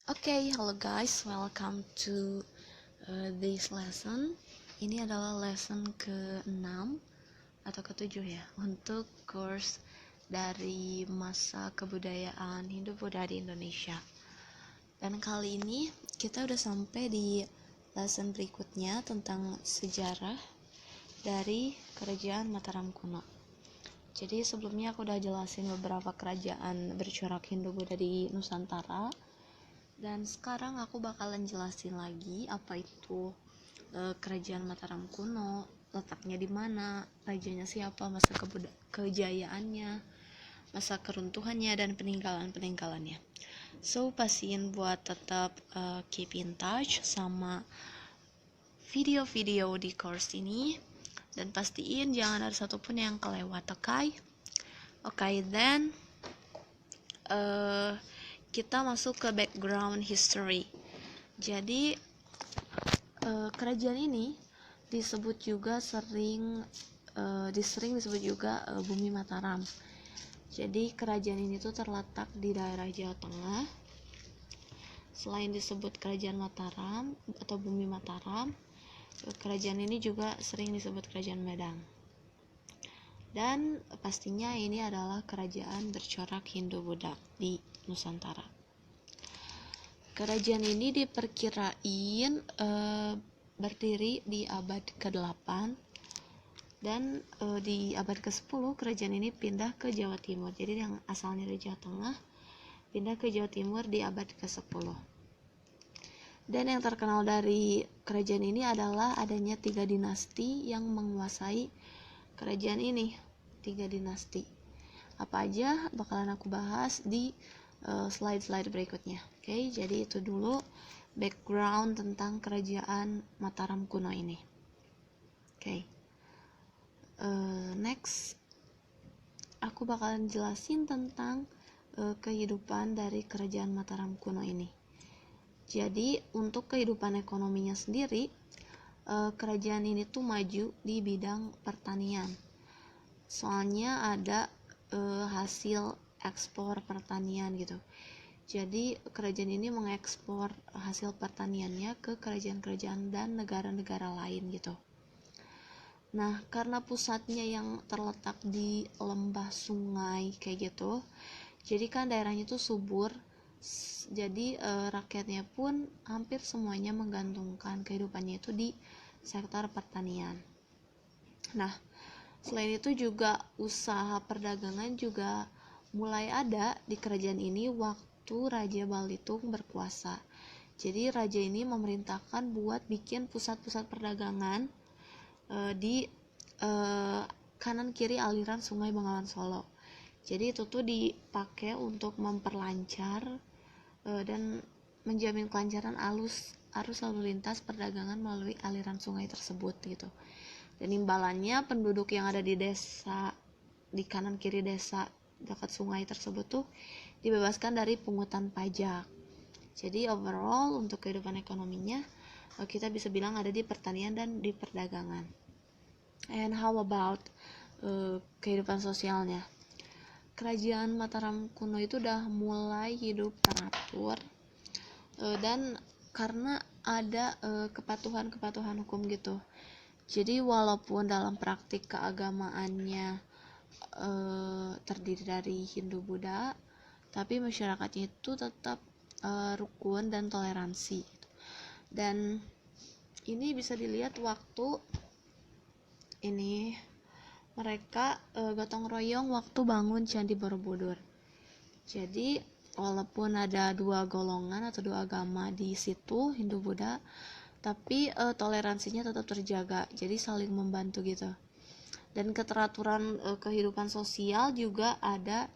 Okay, hello guys, welcome to this lesson. Ini adalah lesson ke-6 atau ke-7 ya, untuk course dari masa kebudayaan Hindu-Buddha di Indonesia. Dan kali ini kita udah sampai di lesson berikutnya tentang sejarah dari kerajaan Mataram kuno. Jadi sebelumnya aku udah jelasin beberapa kerajaan bercorak Hindu-Buddha di Nusantara. Dan sekarang aku bakalan jelasin lagi apa itu kerajaan Mataram kuno, letaknya di mana, rajanya siapa, masa kejayaannya, masa keruntuhannya, dan peninggalan-peninggalannya. So pastiin buat tetap keep in touch sama video-video di course ini, dan pastiin jangan ada satupun yang kelewat, okay, then kita masuk ke background history. Jadi kerajaan ini disebut juga sering disebut juga Bumi Mataram. Jadi kerajaan ini tuh terletak di daerah Jawa Tengah. Selain disebut kerajaan Mataram atau Bumi Mataram, kerajaan ini juga sering disebut kerajaan Medang. Dan pastinya ini adalah kerajaan bercorak Hindu-Buddha di Nusantara. Kerajaan ini diperkirain berdiri di abad ke-8 dan di abad ke-10 kerajaan ini pindah ke Jawa Timur. Jadi yang asalnya dari Jawa Tengah pindah ke Jawa Timur di abad ke-10. Dan yang terkenal dari kerajaan ini adalah adanya 3 dinasti yang menguasai kerajaan ini. 3 dinasti. Apa aja bakalan aku bahas di slide-slide berikutnya. Oke, jadi itu dulu background tentang kerajaan Mataram kuno ini. Oke, next aku bakalan jelasin tentang kehidupan dari kerajaan Mataram kuno ini. Jadi untuk kehidupan ekonominya sendiri, kerajaan ini tuh maju di bidang pertanian. Soalnya ada hasil ekspor pertanian gitu. Jadi kerajaan ini mengekspor hasil pertaniannya ke kerajaan-kerajaan dan negara-negara lain gitu. Nah, karena pusatnya yang terletak di lembah sungai kayak gitu, jadi kan daerahnya tuh subur. Jadi rakyatnya pun hampir semuanya menggantungkan kehidupannya itu di sektor pertanian. Nah, selain itu juga usaha perdagangan juga mulai ada di kerajaan ini waktu Raja Balitung berkuasa. Jadi raja ini memerintahkan buat bikin pusat-pusat perdagangan di kanan kiri aliran Sungai Bengawan Solo. Jadi itu tuh dipakai untuk memperlancar dan menjamin kelancaran arus lalu lintas perdagangan melalui aliran sungai tersebut gitu. Dan imbalannya penduduk yang ada di desa, di kanan kiri desa dekat sungai tersebut tuh dibebaskan dari pungutan pajak. Jadi overall untuk kehidupan ekonominya kita bisa bilang ada di pertanian dan di perdagangan. And how about kehidupan sosialnya? Kerajaan Mataram kuno itu udah mulai hidup teratur dan karena ada kepatuhan hukum gitu. Jadi walaupun dalam praktik keagamaannya terdiri dari Hindu-Buddha, tapi masyarakatnya itu tetap rukun dan toleransi. Dan ini bisa dilihat waktu ini mereka gotong royong waktu bangun Candi Borobudur. Jadi walaupun ada 2 golongan atau 2 agama di situ, Hindu-Buddha, tapi toleransinya tetap terjaga, jadi saling membantu gitu. Dan keteraturan kehidupan sosial juga ada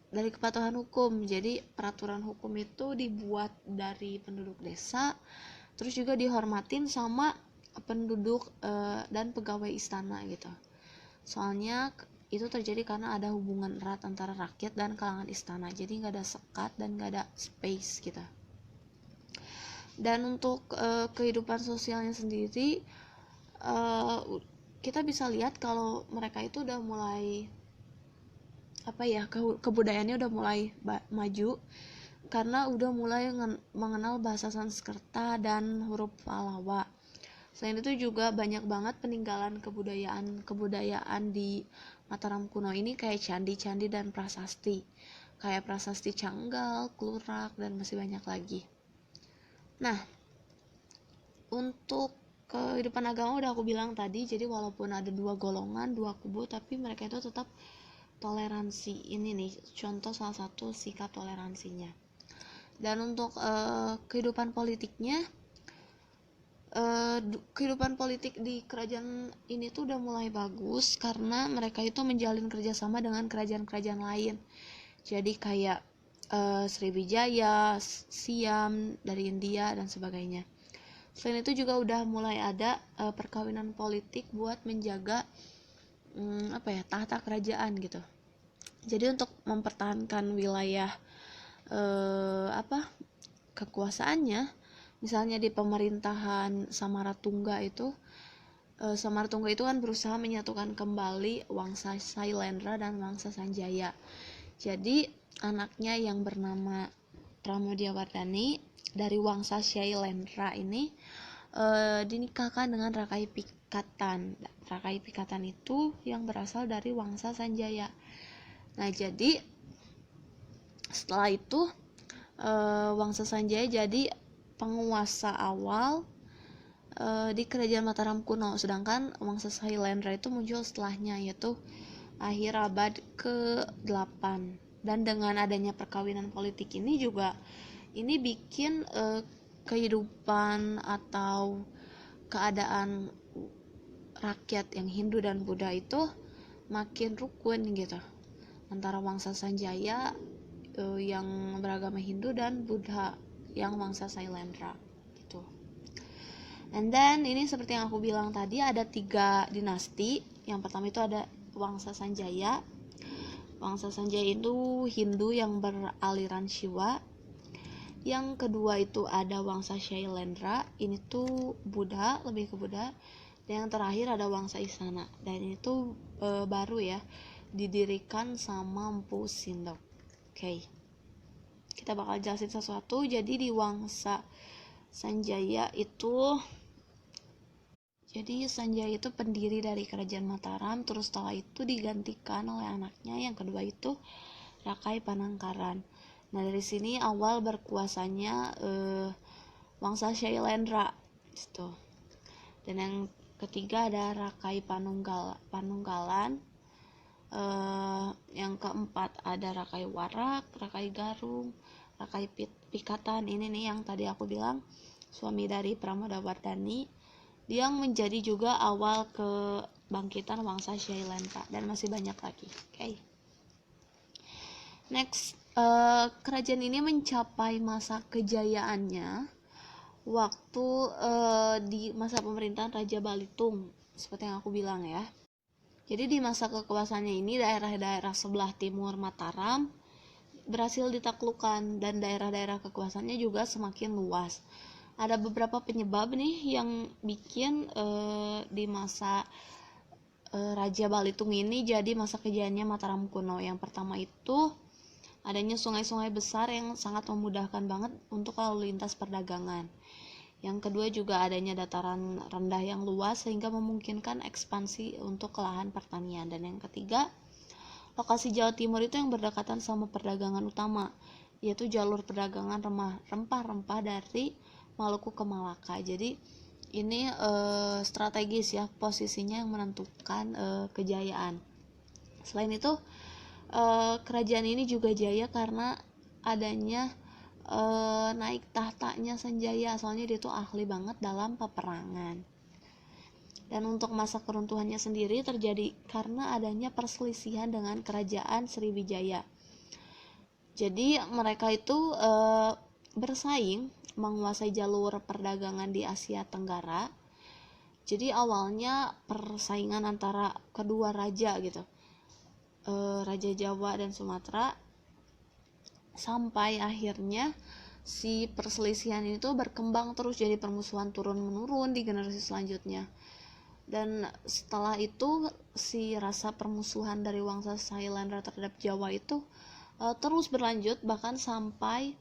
dari kepatuhan hukum. Jadi peraturan hukum itu dibuat dari penduduk desa, terus juga dihormatin sama penduduk dan pegawai istana gitu. Soalnya itu terjadi karena ada hubungan erat antara rakyat dan kalangan istana, jadi nggak ada sekat dan nggak ada space gitu. Dan untuk kehidupan sosialnya sendiri kita bisa lihat kalau mereka itu udah mulai kebudayaannya udah mulai maju karena udah mulai mengenal bahasa Sanskerta dan huruf Pallawa. Selain itu juga banyak banget peninggalan kebudayaan di Mataram kuno ini kayak candi-candi dan prasasti. Kayak prasasti Canggal, Klurak, dan masih banyak lagi. Nah, untuk kehidupan agama udah aku bilang tadi, jadi walaupun ada dua golongan, dua kubu, tapi mereka itu tetap toleransi. Ini nih contoh salah satu sikap toleransinya. Dan untuk kehidupan politiknya, kehidupan politik di kerajaan ini tuh udah mulai bagus karena mereka itu menjalin kerjasama dengan kerajaan-kerajaan lain. Jadi kayak Sriwijaya, Siam dari India dan sebagainya. Selain itu juga udah mulai ada perkawinan politik buat menjaga tahta kerajaan gitu. Jadi untuk mempertahankan wilayah kekuasaannya, misalnya di pemerintahan Samaratungga itu kan berusaha menyatukan kembali Wangsa Sailendra dan Wangsa Sanjaya. Jadi anaknya yang bernama Pramodyawardhani dari Wangsa Shailendra ini dinikahkan dengan Rakai Pikatan. Rakai Pikatan itu yang berasal dari Wangsa Sanjaya. Nah, jadi setelah itu Wangsa Sanjaya jadi penguasa awal di kerajaan Mataram kuno, sedangkan Wangsa Sailendra itu muncul setelahnya, yaitu akhir abad ke-8. Dan dengan adanya perkawinan politik ini juga ini bikin kehidupan atau keadaan rakyat yang Hindu dan Buddha itu makin rukun gitu, antara Wangsa Sanjaya yang beragama Hindu dan Buddha yang Wangsa Sailendra gitu. And then ini seperti yang aku bilang tadi, ada 3 dinasti. Yang pertama itu ada Wangsa Sanjaya. Wangsa Sanjaya itu Hindu yang beraliran Shiva. Yang kedua itu ada Wangsa Shailendra, ini tuh Buddha, lebih ke Buddha. Dan yang terakhir ada Wangsa Isana, dan itu baru ya, didirikan sama Mpu Sindok. Oke. Kita bakal jelasin sesuatu. Jadi di Wangsa Sanjaya itu pendiri dari kerajaan Mataram, terus setelah itu digantikan oleh anaknya yang kedua itu Rakai Panangkaran. Nah, dari sini awal berkuasanya Wangsa Shailendra gitu. Dan yang ketiga ada Rakai Panunggalan. Yang keempat ada Rakai Warak, Rakai Garung, Rakai Pikatan. Ini nih yang tadi aku bilang suami dari Pramodyawardhani, yang menjadi juga awal kebangkitan Wangsa Shailendra, dan masih banyak lagi. Okay. Next, kerajaan ini mencapai masa kejayaannya waktu di masa pemerintahan Raja Balitung, seperti yang aku bilang ya. Jadi di masa kekuasaannya ini daerah-daerah sebelah timur Mataram berhasil ditaklukkan dan daerah-daerah kekuasaannya juga semakin luas. Ada beberapa penyebab nih yang bikin di masa Raja Balitung ini jadi masa kejayaannya Mataram kuno. Yang pertama itu adanya sungai-sungai besar yang sangat memudahkan banget untuk lalu lintas perdagangan. Yang kedua juga adanya dataran rendah yang luas sehingga memungkinkan ekspansi untuk lahan pertanian. Dan yang ketiga, lokasi Jawa Timur itu yang berdekatan sama perdagangan utama, yaitu jalur perdagangan rempah-rempah dari Maluku ke Malaka. Jadi ini strategis ya, posisinya yang menentukan kejayaan. Selain itu kerajaan ini juga jaya karena adanya naik tahtanya Sanjaya, soalnya dia tuh ahli banget dalam peperangan. Dan untuk masa keruntuhannya sendiri terjadi karena adanya perselisihan dengan kerajaan Sriwijaya. Jadi mereka itu bersaing menguasai jalur perdagangan di Asia Tenggara. Jadi awalnya persaingan antara kedua raja gitu, Raja Jawa dan Sumatera, sampai akhirnya si perselisihan itu berkembang terus jadi permusuhan turun-menurun di generasi selanjutnya. Dan setelah itu si rasa permusuhan dari Wangsa Sailendra terhadap Jawa itu terus berlanjut, bahkan sampai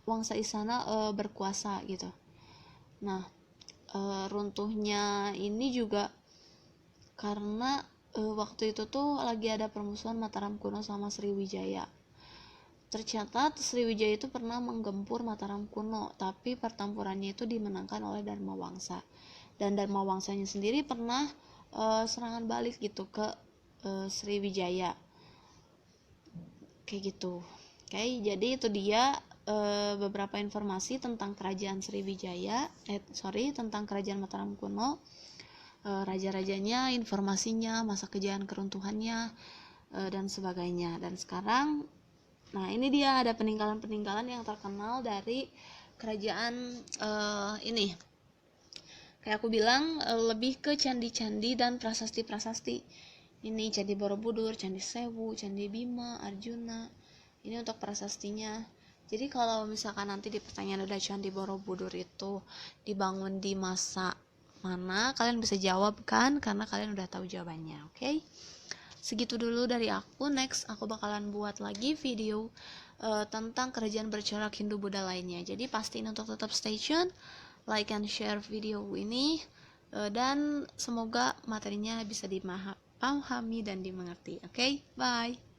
Wangsa Istana berkuasa gitu. Nah, runtuhnya ini juga karena waktu itu tuh lagi ada permusuhan Mataram kuno sama Sriwijaya. Tercatat Sriwijaya itu pernah menggempur Mataram kuno, tapi pertempurannya itu dimenangkan oleh Dharma Wangsa. Dan Dharma Wangsanya sendiri pernah serangan balik gitu ke Sriwijaya. Kayak gitu. Oke, jadi itu dia beberapa informasi tentang kerajaan Sriwijaya, tentang kerajaan Mataram kuno. Raja-rajanya, informasinya, masa kejayaan keruntuhannya, dan sebagainya. Dan sekarang, nah ini dia ada peninggalan-peninggalan yang terkenal dari kerajaan ini. Kayak aku bilang, lebih ke candi-candi dan prasasti-prasasti. Ini Candi Borobudur, Candi Sewu, Candi Bima, Arjuna. Ini untuk prasastinya. Jadi kalau misalkan nanti di pertanyaan ada Candi Borobudur itu dibangun di masa mana, kalian bisa jawab kan, karena kalian udah tahu jawabannya. Oke? Segitu dulu dari aku. Next aku bakalan buat lagi video tentang kerajaan bercorak Hindu Buddha lainnya. Jadi pastiin untuk tetap stay tune, like and share video ini, dan semoga materinya bisa dipahami dan dimengerti. Oke? Bye.